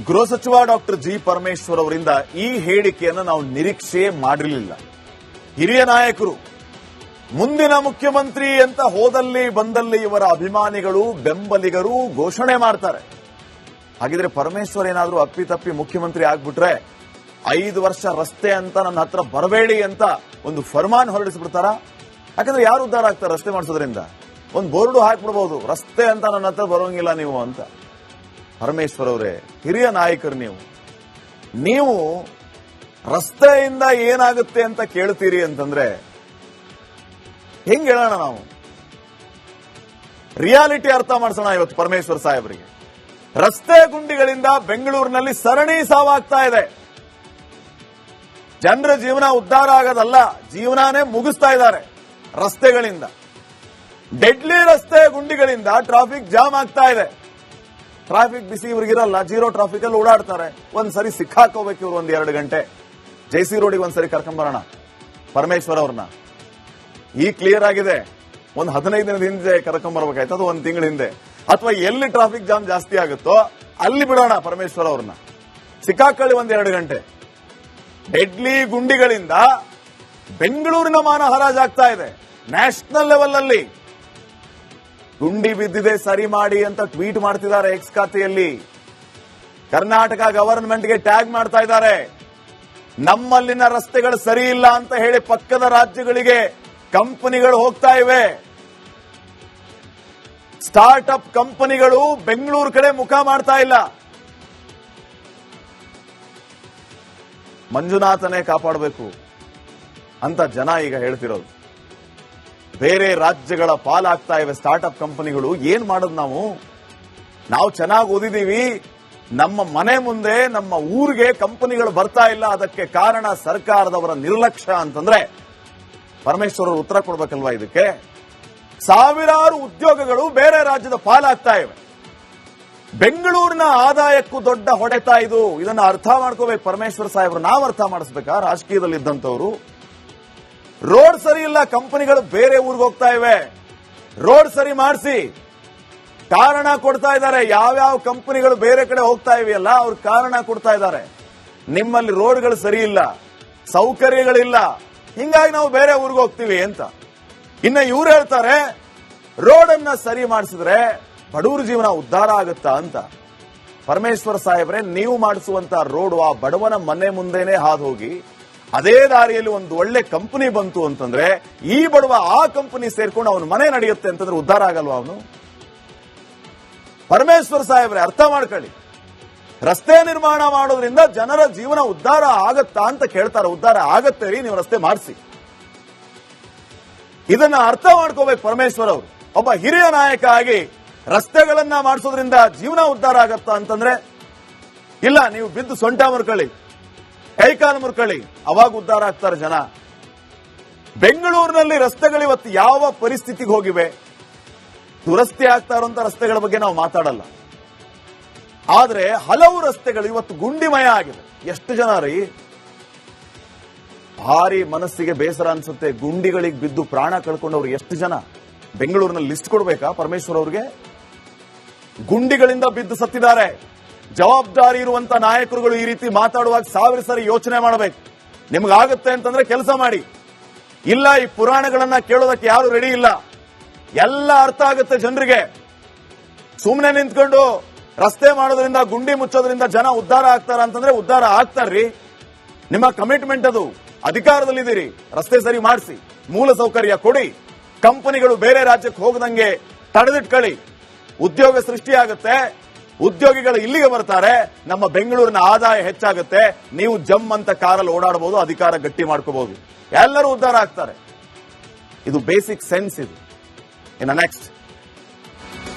ಗೃಹ ಸಚಿವ doctor G Parameshwar ಅವರಿಂದ ಈ ಹೇಳಿಕೆಯನ್ನು ನಾವು ನಿರೀಕ್ಷೆ ಮಾಡಿರಲಿಲ್ಲ. ಹಿರಿಯ ನಾಯಕರು ಮುಂದಿನ ಮುಖ್ಯಮಂತ್ರಿ ಅಂತ ಹೋದಲ್ಲಿ ಬಂದಲ್ಲಿ ಇವರ ಅಭಿಮಾನಿಗಳು ಬೆಂಬಲಿಗರು ಘೋಷಣೆ ಮಾಡ್ತಾರೆ. ಹಾಗಿದ್ರೆ ಪರಮೇಶ್ವರ್ ಏನಾದರೂ ಅಪ್ಪಿತಪ್ಪಿ ಮುಖ್ಯಮಂತ್ರಿ ಆಗ್ಬಿಟ್ರೆ 5 ವರ್ಷ ರಸ್ತೆ ಅಂತ ನನ್ನ ಹತ್ರ ಬರಬೇಡಿ ಅಂತ ಒಂದು ಫರ್ಮಾನ್ ಹೊರಡಿಸ್ಬಿಡ್ತಾರ? ಯಾಕಂದ್ರೆ ಯಾರು ಉದ್ಧಾರ ಆಗ್ತಾರೆ ರಸ್ತೆ ಮಾಡಿಸೋದ್ರಿಂದ? ಒಂದು ಬೋರ್ಡು ಹಾಕ್ಬಿಡ್ಬೋದು, ರಸ್ತೆ ಅಂತ ನನ್ನ ಹತ್ರ ಬರೋಂಗಿಲ್ಲ ನೀವು ಅಂತ. ಪರಮೇಶ್ವರ್ ಅವರೇ, ಹಿರಿಯ ನಾಯಕರು ನೀವು ರಸ್ತೆಯಿಂದ ಏನಾಗುತ್ತೆ ಅಂತ ಕೇಳ್ತೀರಿ ಅಂತಂದ್ರೆ ಹೆಂಗ್ ಹೇಳೋಣ? ನಾವು ರಿಯಾಲಿಟಿ ಅರ್ಥ ಮಾಡಿಸೋಣ ಇವತ್ತು ಪರಮೇಶ್ವರ್ ಸಾಹೇಬರಿಗೆ. ರಸ್ತೆ ಗುಂಡಿಗಳಿಂದ ಬೆಂಗಳೂರಿನಲ್ಲಿ ಸರಣಿ ಸಾವಾಗ್ತಾ ಇದೆ. ಜನರ ಜೀವನ ಉದ್ಧಾರ ಆಗೋದಲ್ಲ, ಜೀವನಾನೇ ಮುಗಿಸ್ತಾ ಇದ್ದಾರೆ ರಸ್ತೆಗಳಿಂದ. ಡೆಡ್ಲಿ ರಸ್ತೆ ಗುಂಡಿಗಳಿಂದ ಟ್ರಾಫಿಕ್ ಜಾಮ್ ಆಗ್ತಾ ಇದೆ. ಟ್ರಾಫಿಕ್ ಬಿಸಿ ಇವ್ರಿಗಿರಲ್ಲ, ಜೀರೋ ಟ್ರಾಫಿಕ್ ಅಲ್ಲಿ ಓಡಾಡ್ತಾರೆ. ಒಂದ್ಸರಿ ಸಿಕ್ಕಾಕೋಬೇಕು ಇವ್ರು 1-2 ಗಂಟೆ. ಜೈಸಿ ರೋಡಿಗೆ ಒಂದ್ಸರಿ ಕರ್ಕೊಂಬರೋಣ ಪರಮೇಶ್ವರ್ ಅವ್ರನ್ನ. ಈ ಕ್ಲಿಯರ್ ಆಗಿದೆ. ಒಂದು 15 ದಿನದ ಹಿಂದೆ ಕರ್ಕೊಂಬರ್ಬೇಕಾಯ್ತು, ಅದು 1 ತಿಂಗಳ ಹಿಂದೆ. ಅಥವಾ ಎಲ್ಲಿ ಟ್ರಾಫಿಕ್ ಜಾಮ್ ಜಾಸ್ತಿ ಆಗುತ್ತೋ ಅಲ್ಲಿ ಬಿಡೋಣ ಪರಮೇಶ್ವರ್ ಅವ್ರನ್ನ. ಸಿಕ್ಕಾಕೊಳ್ಳಿ 1-2 ಗಂಟೆ. ಡೆಡ್ಲಿ ಗುಂಡಿಗಳಿಂದ ಬೆಂಗಳೂರಿನ ಮಾನ ಹರಾಜಾಗ್ತಾ ಇದೆ. ನ್ಯಾಷನಲ್ ಲೆವೆಲ್ ಅಲ್ಲಿ ಗುಂಡಿ ಬಿದ್ದಿದೆ, ಸರಿ ಮಾಡಿ ಅಂತ ಟ್ವೀಟ್ ಮಾಡ್ತಿದ್ದಾರೆ ಎಕ್ಸ್ ಖಾತೆಯಲ್ಲಿ. ಕರ್ನಾಟಕ ಗವರ್ನಮೆಂಟ್ಗೆ ಟ್ಯಾಗ್ ಮಾಡ್ತಾ ಇದ್ದಾರೆ. ನಮ್ಮಲ್ಲಿನ ರಸ್ತೆಗಳು ಸರಿ ಇಲ್ಲ ಅಂತ ಹೇಳಿ ಪಕ್ಕದ ರಾಜ್ಯಗಳಿಗೆ ಕಂಪನಿಗಳು ಹೋಗ್ತಾ ಇವೆ. ಸ್ಟಾರ್ಟ್ ಅಪ್ ಕಂಪನಿಗಳು ಬೆಂಗಳೂರು ಕಡೆ ಮುಖ ಮಾಡ್ತಾ ಇಲ್ಲ. ಮಂಜುನಾಥನೇ ಕಾಪಾಡಬೇಕು ಅಂತ ಜನ ಈಗ ಹೇಳ್ತಿರೋದು. ಬೇರೆ ರಾಜ್ಯಗಳ ಪಾಲಾಗ್ತಾ ಇವೆ ಸ್ಟಾರ್ಟ್ ಅಪ್ ಕಂಪನಿಗಳು. ಏನ್ ಮಾಡೋದು ನಾವು ಚೆನ್ನಾಗಿ ಓದಿದೀವಿ, ನಮ್ಮ ಮನೆ ಮುಂದೆ ನಮ್ಮ ಊರಿಗೆ ಕಂಪನಿಗಳು ಬರ್ತಾ ಇಲ್ಲ. ಅದಕ್ಕೆ ಕಾರಣ ಸರ್ಕಾರದವರ ನಿರ್ಲಕ್ಷ್ಯ ಅಂತಂದ್ರೆ ಪರಮೇಶ್ವರ್ ಅವರು ಉತ್ತರ ಕೊಡ್ಬೇಕಲ್ವಾ ಇದಕ್ಕೆ? ಸಾವಿರಾರು ಉದ್ಯೋಗಗಳು ಬೇರೆ ರಾಜ್ಯದ ಪಾಲಾಗ್ತಾ ಇವೆ. ಬೆಂಗಳೂರಿನ ಆದಾಯಕ್ಕೂ ದೊಡ್ಡ ಹೊಡೆತ ಇದು. ಇದನ್ನ ಅರ್ಥ ಮಾಡ್ಕೋಬೇಕು ಪರಮೇಶ್ವರ್ ಸಾಹೇಬರು. ನಾವು ಅರ್ಥ ಮಾಡಿಸ್ಬೇಕಾ ರಾಜಕೀಯದಲ್ಲಿ ಇದ್ದಂತವ್ರು? ರೋಡ್ ಸರಿ ಇಲ್ಲ, ಕಂಪನಿಗಳು ಬೇರೆ ಊರಿಗೆ ಹೋಗ್ತಾ ಇವೆ. ರೋಡ್ ಸರಿ ಮಾಡಿಸಿ ಕಾರಣ ಕೊಡ್ತಾ ಇದ್ದಾರೆ. ಯಾವ್ಯಾವ ಕಂಪನಿಗಳು ಬೇರೆ ಕಡೆ ಹೋಗ್ತಾ ಇವೆಯಲ್ಲ ಅವ್ರ ಕಾರಣ ಕೊಡ್ತಾ ಇದ್ದಾರೆ. ನಿಮ್ಮಲ್ಲಿ ರೋಡ್ಗಳು ಸರಿ ಇಲ್ಲ, ಸೌಕರ್ಯಗಳಿಲ್ಲ, ಹಿಂಗಾಗಿ ನಾವು ಬೇರೆ ಊರಿಗೆ ಹೋಗ್ತೀವಿ ಅಂತ. ಇನ್ನು ಇವ್ರು ಹೇಳ್ತಾರೆ ರೋಡ್ ಅನ್ನ ಸರಿ ಮಾಡಿಸಿದ್ರೆ ಬಡವರ ಜೀವನ ಉದ್ಧಾರ ಆಗುತ್ತಾ ಅಂತ. ಪರಮೇಶ್ವರ್ ಸಾಹೇಬ್ರೆ, ನೀವು ಮಾಡಿಸುವಂತ ರೋಡ್ ಆ ಬಡವನ ಮನೆ ಮುಂದೆನೆ ಹಾದು ಹೋಗಿ ಅದೇ ದಾರಿಯಲ್ಲಿ ಒಂದು ಒಳ್ಳೆ ಕಂಪನಿ ಬಂತು ಅಂತಂದ್ರೆ ಈ ಬಡವ ಆ ಕಂಪನಿ ಸೇರ್ಕೊಂಡು ಅವನ ಮನೆ ನಡೆಯುತ್ತೆ ಅಂತಂದ್ರೆ ಉದ್ಧಾರ ಆಗಲ್ವಾ ಅವನು? ಪರಮೇಶ್ವರ್ ಸಾಹೇಬ್ರೆ, ಅರ್ಥ ಮಾಡ್ಕೊಳ್ಳಿ. ರಸ್ತೆ ನಿರ್ಮಾಣ ಮಾಡೋದ್ರಿಂದ ಜನರ ಜೀವನ ಉದ್ಧಾರ ಆಗತ್ತಾ ಅಂತ ಕೇಳ್ತಾರೆ. ಉದ್ಧಾರ ಆಗತ್ತೆ ರೀ, ನೀವು ರಸ್ತೆ ಮಾಡಿಸಿ. ಇದನ್ನ ಅರ್ಥ ಮಾಡ್ಕೋಬೇಕು ಪರಮೇಶ್ವರ್ ಅವರು. ಒಬ್ಬ ಹಿರಿಯ ನಾಯಕ ಆಗಿ ರಸ್ತೆಗಳನ್ನ ಮಾಡಿಸೋದ್ರಿಂದ ಜೀವನ ಉದ್ಧಾರ ಆಗತ್ತಾ ಅಂತಂದ್ರೆ ಇಲ್ಲ, ನೀವು ಬಿದ್ದು ಸೊಂಟ ಮುರ್ಕೊಳ್ಳಿ, ಕೈಕಾಲು ಮುರ್ಕೊಳ್ಳಿ, ಅವಾಗ ಉದ್ಧಾರ ಆಗ್ತಾರೆ ಜನ. ಬೆಂಗಳೂರಿನಲ್ಲಿ ರಸ್ತೆಗಳು ಇವತ್ತು ಯಾವ ಪರಿಸ್ಥಿತಿಗೆ ಹೋಗಿವೆ? ದುರಸ್ತಿ ಆಗ್ತಾ ಇರುವಂತ ರಸ್ತೆಗಳ ಬಗ್ಗೆ ನಾವು ಮಾತಾಡಲ್ಲ, ಆದ್ರೆ ಹಲವು ರಸ್ತೆಗಳು ಇವತ್ತು ಗುಂಡಿಮಯ ಆಗಿದೆ. ಎಷ್ಟು ಜನ ರೀ? ಭಾರಿ ಮನಸ್ಸಿಗೆ ಬೇಸರ ಅನ್ಸುತ್ತೆ. ಗುಂಡಿಗಳಿಗೆ ಬಿದ್ದು ಪ್ರಾಣ ಕಳ್ಕೊಂಡವ್ರು ಎಷ್ಟು ಜನ? ಬೆಂಗಳೂರಿನಲ್ಲಿ ಲಿಸ್ಟ್ ಕೊಡ್ಬೇಕಾ ಪರಮೇಶ್ವರ್ ಅವ್ರಿಗೆ? ಗುಂಡಿಗಳಿಂದ ಬಿದ್ದು ಸತ್ತಿದ್ದಾರೆ. ಜವಾಬ್ದಾರಿ ಇರುವಂತ ನಾಯಕರುಗಳು ಈ ರೀತಿ ಮಾತಾಡುವಾಗ 1000 ಸರಿ ಯೋಚನೆ ಮಾಡಬೇಕು. ನಿಮ್ಗಾಗುತ್ತೆ ಅಂತಂದ್ರೆ ಕೆಲಸ ಮಾಡಿ. ಇಲ್ಲ, ಈ ಪುರಾಣಗಳನ್ನ ಕೇಳೋದಕ್ಕೆ ಯಾರು ರೆಡಿ ಇಲ್ಲ. ಎಲ್ಲ ಅರ್ಥ ಆಗುತ್ತೆ ಜನರಿಗೆ. ಸುಮ್ಮನೆ ನಿಂತ್ಕೊಂಡು ರಸ್ತೆ ಮಾಡೋದ್ರಿಂದ, ಗುಂಡಿ ಮುಚ್ಚೋದ್ರಿಂದ ಜನ ಉದ್ಧಾರ ಆಗ್ತಾರ ಅಂತಂದ್ರೆ ಉದ್ಧಾರ ಆಗ್ತಾರ್ರಿ. ನಿಮ್ಮ ಕಮಿಟ್ಮೆಂಟ್ ಅದು. ಅಧಿಕಾರದಲ್ಲಿದ್ದೀರಿ, ರಸ್ತೆ ಸರಿ ಮಾಡಿಸಿ, ಮೂಲ ಸೌಕರ್ಯ ಕೊಡಿ, ಕಂಪನಿಗಳು ಬೇರೆ ರಾಜ್ಯಕ್ಕೆ ಹೋಗದಂಗೆ ತಡೆದಿಟ್ಕೊಳ್ಳಿ. ಉದ್ಯೋಗ ಸೃಷ್ಟಿಯಾಗುತ್ತೆ, ಉದ್ಯೋಗಿಗಳು ಇಲ್ಲಿಗೆ ಬರ್ತಾರೆ, ನಮ್ಮ ಬೆಂಗಳೂರಿನ ಆದಾಯ ಹೆಚ್ಚಾಗುತ್ತೆ. ನೀವು ಜಮ್ ಅಂತ ಕಾರಲ್ಲಿ ಓಡಾಡಬಹುದು, ಅಧಿಕಾರ ಗಟ್ಟಿ ಮಾಡ್ಕೋಬಹುದು, ಎಲ್ಲರೂ ಉದ್ಧಾರ ಆಗ್ತಾರೆ. ಇದು ಬೇಸಿಕ್ ಸೆನ್ಸ್. ಇದು ಇನ್ನು ನೆಕ್ಸ್ಟ್,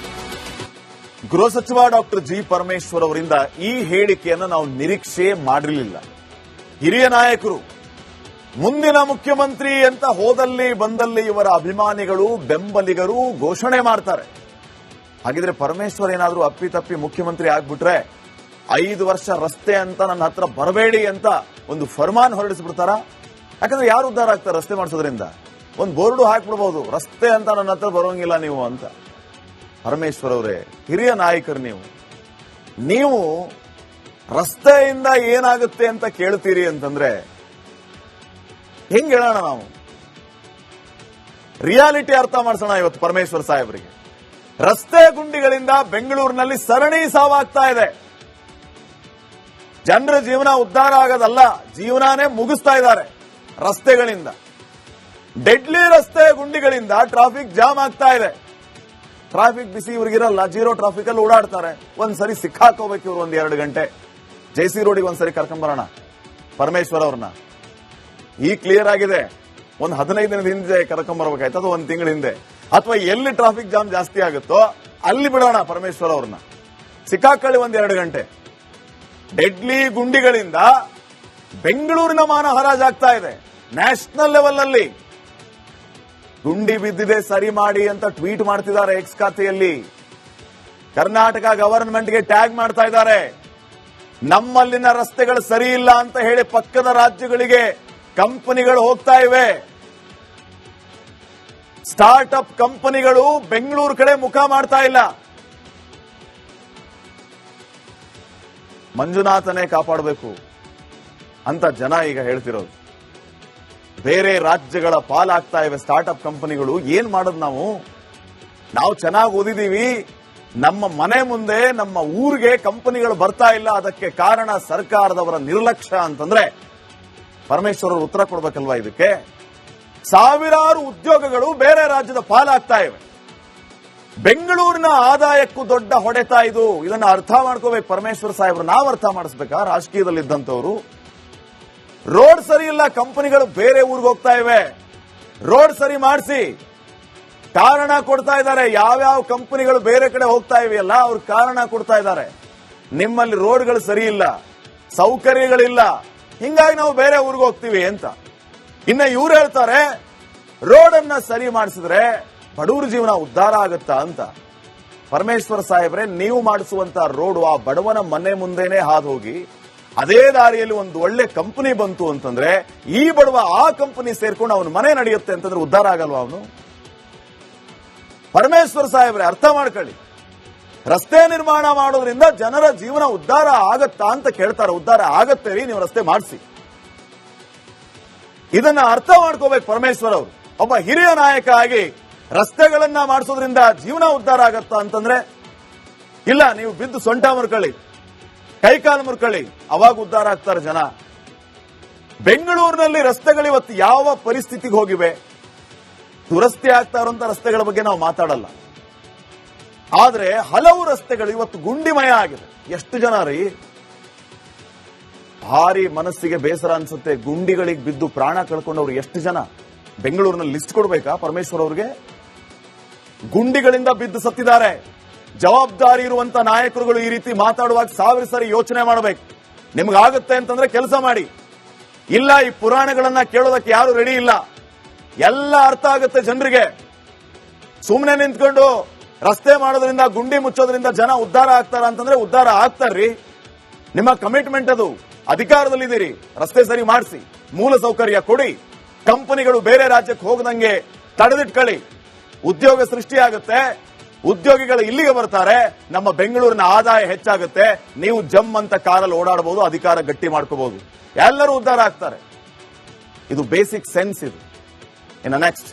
ಗೃಹ ಸಚಿವ ಡಾಕ್ಟರ್ ಜಿ ಪರಮೇಶ್ವರ್ ಅವರಿಂದ ಈ ಹೇಳಿಕೆಯನ್ನು ನಾವು ನಿರೀಕ್ಷೆ ಮಾಡಿರಲಿಲ್ಲ. ಹಿರಿಯ ನಾಯಕರು ಮುಂದಿನ ಮುಖ್ಯಮಂತ್ರಿ ಅಂತ ಹೋದಲ್ಲಿ ಬಂದಲ್ಲಿ ಇವರ ಅಭಿಮಾನಿಗಳು ಬೆಂಬಲಿಗರು ಘೋಷಣೆ ಮಾಡ್ತಾರೆ. ಹಾಗಿದ್ರೆ ಪರಮೇಶ್ವರ್ ಏನಾದರೂ ಅಪ್ಪಿತಪ್ಪಿ ಮುಖ್ಯಮಂತ್ರಿ ಆಗ್ಬಿಟ್ರೆ 5 ವರ್ಷ ರಸ್ತೆ ಅಂತ ನನ್ನ ಹತ್ರ ಬರಬೇಡಿ ಅಂತ ಒಂದು ಫರ್ಮಾನ್ ಹೊರಡಿಸ್ಬಿಡ್ತಾರ? ಯಾಕಂದ್ರೆ ಯಾರು ಉದ್ಧಾರ ಆಗ್ತಾರೆ ರಸ್ತೆ ಮಾಡಿಸೋದ್ರಿಂದ? ಒಂದು ಬೋರ್ಡು ಹಾಕ್ಬಿಡ್ಬೋದು, ರಸ್ತೆ ಅಂತ ನನ್ನ ಹತ್ರ ಬರೋಂಗಿಲ್ಲ ನೀವು ಅಂತ. ಪರಮೇಶ್ವರ್ ಅವರೇ, ಹಿರಿಯ ನಾಯಕರು ನೀವು ರಸ್ತೆಯಿಂದ ಏನಾಗುತ್ತೆ ಅಂತ ಕೇಳ್ತೀರಿ ಅಂತಂದ್ರೆ ಹೆಂಗ್ ಹೇಳೋಣ ನಾವು? ರಿಯಾಲಿಟಿ ಅರ್ಥ ಮಾಡಿಸೋಣ ಇವತ್ತು ಪರಮೇಶ್ವರ್ ಸಾಹೇಬರಿಗೆ. ರಸ್ತೆ ಗುಂಡಿಗಳಿಂದ ಬೆಂಗಳೂರಿನಲ್ಲಿ ಸರಣಿ ಸಾವಾಗ್ತಾ ಇದೆ. ಜನರ ಜೀವನ ಉದ್ಧಾರ ಆಗೋದಲ್ಲ, ಜೀವನಾನೇ ಮುಗಿಸ್ತಾ ಇದ್ದಾರೆ ರಸ್ತೆಗಳಿಂದ. ಡೆಡ್ಲಿ ರಸ್ತೆ ಗುಂಡಿಗಳಿಂದ ಟ್ರಾಫಿಕ್ ಜಾಮ್ ಆಗ್ತಾ ಇದೆ. ಟ್ರಾಫಿಕ್ ಬಿಸಿ ಇವ್ರಿಗಿರಲ್ಲ, ಜೀರೋ ಟ್ರಾಫಿಕ್ ಅಲ್ಲಿ ಓಡಾಡ್ತಾರೆ. ಒಂದ್ಸರಿ ಸಿಕ್ಕಾಕೋಬೇಕು ಇವ್ರು ಒಂದ್ 2 ಗಂಟೆ. ಜೆಸಿ ರೋಡಿಗೆ ಒಂದ್ಸರಿ ಕರ್ಕೊಂಬರೋಣ ಪರಮೇಶ್ವರ್ ಅವ್ರನ್ನ. ಈ ಕ್ಲಿಯರ್ ಆಗಿದೆ. ಒಂದು 15 ದಿನದ ಹಿಂದೆ ಕರ್ಕೊಂಬರ್ಬೇಕಾಯ್ತು, ಅದು 1 ತಿಂಗಳ ಹಿಂದೆ. ಅಥವಾ ಎಲ್ಲಿ ಟ್ರಾಫಿಕ್ ಜಾಮ್ ಜಾಸ್ತಿ ಆಗುತ್ತೋ ಅಲ್ಲಿ ಬಿಡೋಣ ಪರಮೇಶ್ವರ್ ಅವ್ರನ್ನ. ಸಿಕ್ಕಾಕೊಳ್ಳಿ 1-2 ಗಂಟೆ. ಡೆಡ್ಲಿ ಗುಂಡಿಗಳಿಂದ ಬೆಂಗಳೂರಿನ ಮಾನ ಹರಾಜಾಗ್ತಾ ಇದೆ. ನ್ಯಾಷನಲ್ ಲೆವೆಲ್ ನಲ್ಲಿ ಗುಂಡಿ ಬಿದ್ದಿದೆ, ಸರಿ ಮಾಡಿ ಅಂತ ಟ್ವೀಟ್ ಮಾಡ್ತಿದ್ದಾರೆ ಎಕ್ಸ್ ಖಾತೆಯಲ್ಲಿ. ಕರ್ನಾಟಕ ಗವರ್ನಮೆಂಟ್ಗೆ ಟ್ಯಾಗ್ ಮಾಡ್ತಾ ಇದ್ದಾರೆ. ನಮ್ಮಲ್ಲಿನ ರಸ್ತೆಗಳು ಸರಿ ಇಲ್ಲ ಅಂತ ಹೇಳಿ ಪಕ್ಕದ ರಾಜ್ಯಗಳಿಗೆ ಕಂಪನಿಗಳು ಹೋಗ್ತಾ ಇವೆ. ಸ್ಟಾರ್ಟ್ಅಪ್ ಕಂಪನಿಗಳು ಬೆಂಗಳೂರು ಕಡೆ ಮುಖ ಮಾಡ್ತಾ ಇಲ್ಲ. ಮಂಜುನಾಥನೇ ಕಾಪಾಡಬೇಕು ಅಂತ ಜನ ಈಗ ಹೇಳ್ತಿರೋದು. ಬೇರೆ ರಾಜ್ಯಗಳ ಪಾಲಾಗ್ತಾ ಇವೆ ಸ್ಟಾರ್ಟ್ಅಪ್ ಕಂಪನಿಗಳು. ಏನ್ ಮಾಡೋದು ನಾವು ಚೆನ್ನಾಗಿ ಓದಿದೀವಿ, ನಮ್ಮ ಮನೆ ಮುಂದೆ ನಮ್ಮ ಊರಿಗೆ ಕಂಪನಿಗಳು ಬರ್ತಾ ಇಲ್ಲ. ಅದಕ್ಕೆ ಕಾರಣ ಸರ್ಕಾರದವರ ನಿರ್ಲಕ್ಷ್ಯ ಅಂತಂದ್ರೆ ಪರಮೇಶ್ವರ್ ಅವರು ಉತ್ತರ ಕೊಡ್ಬೇಕಲ್ವಾ ಇದಕ್ಕೆ? ಸಾವಿರಾರು ಉದ್ಯೋಗಗಳು ಬೇರೆ ರಾಜ್ಯದ ಪಾಲಾಗ್ತಾ ಇವೆ. ಬೆಂಗಳೂರಿನ ಆದಾಯಕ್ಕೂ ದೊಡ್ಡ ಹೊಡೆತ ಇದು. ಇದನ್ನ ಅರ್ಥ ಮಾಡ್ಕೋಬೇಕು ಪರಮೇಶ್ವರ್ ಸಾಹೇಬ್ರು. ನಾವು ಅರ್ಥ ಮಾಡಿಸ್ಬೇಕಾ? ರಾಜಕೀಯದಲ್ಲಿದ್ದಂಥವ್ರು. ರೋಡ್ ಸರಿ ಇಲ್ಲ, ಕಂಪನಿಗಳು ಬೇರೆ ಊರಿಗೆ ಹೋಗ್ತಾ ಇವೆ. ರೋಡ್ ಸರಿ ಮಾಡಿಸಿ ಕಾರಣ ಕೊಡ್ತಾ ಇದ್ದಾರೆ. ಯಾವ್ಯಾವ ಕಂಪನಿಗಳು ಬೇರೆ ಕಡೆ ಹೋಗ್ತಾ ಇವೆಯಲ್ಲ ಅವ್ರ ಕಾರಣ ಕೊಡ್ತಾ ಇದ್ದಾರೆ. ನಿಮ್ಮಲ್ಲಿ ರೋಡ್ಗಳು ಸರಿ ಇಲ್ಲ, ಸೌಕರ್ಯಗಳಿಲ್ಲ, ಹಿಂಗಾಗಿ ನಾವು ಬೇರೆ ಊರಿಗೆ ಹೋಗ್ತೀವಿ ಅಂತ. ಇನ್ನ ಇವ್ರು ಹೇಳ್ತಾರೆ ರೋಡ್ ಅನ್ನ ಸರಿ ಮಾಡಿಸಿದ್ರೆ ಬಡವರ ಜೀವನ ಉದ್ಧಾರ ಆಗುತ್ತಾ ಅಂತ. ಪರಮೇಶ್ವರ್ ಸಾಹೇಬ್ರೆ, ನೀವು ಮಾಡಿಸುವಂತ ರೋಡ್ ಆ ಬಡವನ ಮನೆ ಮುಂದೆನೆ ಹಾದು ಹೋಗಿ ಅದೇ ದಾರಿಯಲ್ಲಿ ಒಂದು ಒಳ್ಳೆ ಕಂಪನಿ ಬಂತು ಅಂತಂದ್ರೆ ಈ ಬಡವ ಆ ಕಂಪನಿ ಸೇರ್ಕೊಂಡು ಅವನ ಮನೆ ನಡೆಯುತ್ತೆ ಅಂತಂದ್ರೆ ಉದ್ಧಾರ ಆಗಲ್ವಾ ಅವನು? ಪರಮೇಶ್ವರ್ ಸಾಹೇಬ್ರೆ, ಅರ್ಥ ಮಾಡ್ಕೊಳ್ಳಿ. ರಸ್ತೆ ನಿರ್ಮಾಣ ಮಾಡೋದ್ರಿಂದ ಜನರ ಜೀವನ ಉದ್ಧಾರ ಆಗತ್ತಾ ಅಂತ ಕೇಳ್ತಾರೆ. ಉದ್ಧಾರ ಆಗತ್ತೆ ರೀ, ನೀವು ರಸ್ತೆ ಮಾಡಿಸಿ. ಇದನ್ನ ಅರ್ಥ ಮಾಡ್ಕೋಬೇಕು ಪರಮೇಶ್ವರ್ ಅವರು. ಒಬ್ಬ ಹಿರಿಯ ನಾಯಕ ಆಗಿ ರಸ್ತೆಗಳನ್ನ ಮಾಡಿಸೋದ್ರಿಂದ ಜೀವನ ಉದ್ಧಾರ ಆಗತ್ತಾ ಅಂತಂದ್ರೆ ಇಲ್ಲ, ನೀವು ಬಿದ್ದು ಸೊಂಟ ಮುರ್ಕೊಳ್ಳಿ, ಕೈಕಾಲು ಮುರ್ಕೊಳ್ಳಿ, ಅವಾಗ ಉದ್ಧಾರ ಆಗ್ತಾರೆ ಜನ. ಬೆಂಗಳೂರಿನಲ್ಲಿ ರಸ್ತೆಗಳು ಇವತ್ತು ಯಾವ ಪರಿಸ್ಥಿತಿಗೆ ಹೋಗಿವೆ? ದುರಸ್ತಿ ಆಗ್ತಾ ಇರುವಂತ ರಸ್ತೆಗಳ ಬಗ್ಗೆ ನಾವು ಮಾತಾಡಲ್ಲ, ಆದ್ರೆ ಹಲವು ರಸ್ತೆಗಳು ಇವತ್ತು ಗುಂಡಿಮಯ ಆಗಿದೆ. ಎಷ್ಟು ಜನ ರೀ? ಭಾರಿ ಮನಸ್ಸಿಗೆ ಬೇಸರ ಅನ್ಸುತ್ತೆ. ಗುಂಡಿಗಳಿಗೆ ಬಿದ್ದು ಪ್ರಾಣ ಕಳ್ಕೊಂಡವ್ರು ಎಷ್ಟು ಜನ? ಬೆಂಗಳೂರಿನಲ್ಲಿ ಲಿಸ್ಟ್ ಕೊಡ್ಬೇಕಾ ಪರಮೇಶ್ವರ್ ಅವ್ರಿಗೆ? ಗುಂಡಿಗಳಿಂದ ಬಿದ್ದು ಸತ್ತಿದ್ದಾರೆ. ಜವಾಬ್ದಾರಿ ಇರುವಂತ ನಾಯಕರುಗಳು ಈ ರೀತಿ ಮಾತಾಡುವಾಗ 1000 ಸರಿ ಯೋಚನೆ ಮಾಡಬೇಕು. ನಿಮ್ಗಾಗುತ್ತೆ ಅಂತಂದ್ರೆ ಕೆಲಸ ಮಾಡಿ. ಇಲ್ಲ, ಈ ಪುರಾಣಗಳನ್ನ ಕೇಳೋದಕ್ಕೆ ಯಾರು ರೆಡಿ ಇಲ್ಲ. ಎಲ್ಲ ಅರ್ಥ ಆಗುತ್ತೆ ಜನರಿಗೆ. ಸುಮ್ಮನೆ ನಿಂತ್ಕೊಂಡು ರಸ್ತೆ ಮಾಡೋದ್ರಿಂದ, ಗುಂಡಿ ಮುಚ್ಚೋದ್ರಿಂದ ಜನ ಉದ್ಧಾರ ಆಗ್ತಾರ ಅಂತಂದ್ರೆ ಉದ್ಧಾರ ಆಗ್ತಾರ್ರಿ. ನಿಮ್ಮ ಕಮಿಟ್ಮೆಂಟ್ ಅದು. ಅಧಿಕಾರದಲ್ಲಿದ್ದೀರಿ, ರಸ್ತೆ ಸರಿ ಮಾಡಿಸಿ, ಮೂಲ ಸೌಕರ್ಯ ಕೊಡಿ, ಕಂಪನಿಗಳು ಬೇರೆ ರಾಜ್ಯಕ್ಕೆ ಹೋಗದಂಗೆ ತಡೆದಿಟ್ಕೊಳ್ಳಿ. ಉದ್ಯೋಗ ಸೃಷ್ಟಿಯಾಗುತ್ತೆ, ಉದ್ಯೋಗಿಗಳು ಇಲ್ಲಿಗೆ ಬರ್ತಾರೆ, ನಮ್ಮ ಬೆಂಗಳೂರಿನ ಆದಾಯ ಹೆಚ್ಚಾಗುತ್ತೆ. ನೀವು ಜಮ್ ಅಂತ ಕಾರಲ್ಲಿ ಓಡಾಡಬಹುದು, ಅಧಿಕಾರ ಗಟ್ಟಿ ಮಾಡ್ಕೋಬಹುದು, ಎಲ್ಲರೂ ಉದ್ಧಾರ ಆಗ್ತಾರೆ. ಇದು ಬೇಸಿಕ್ ಸೆನ್ಸ್ ಇದು. ಇನ್ನು ನೆಕ್ಸ್ಟ್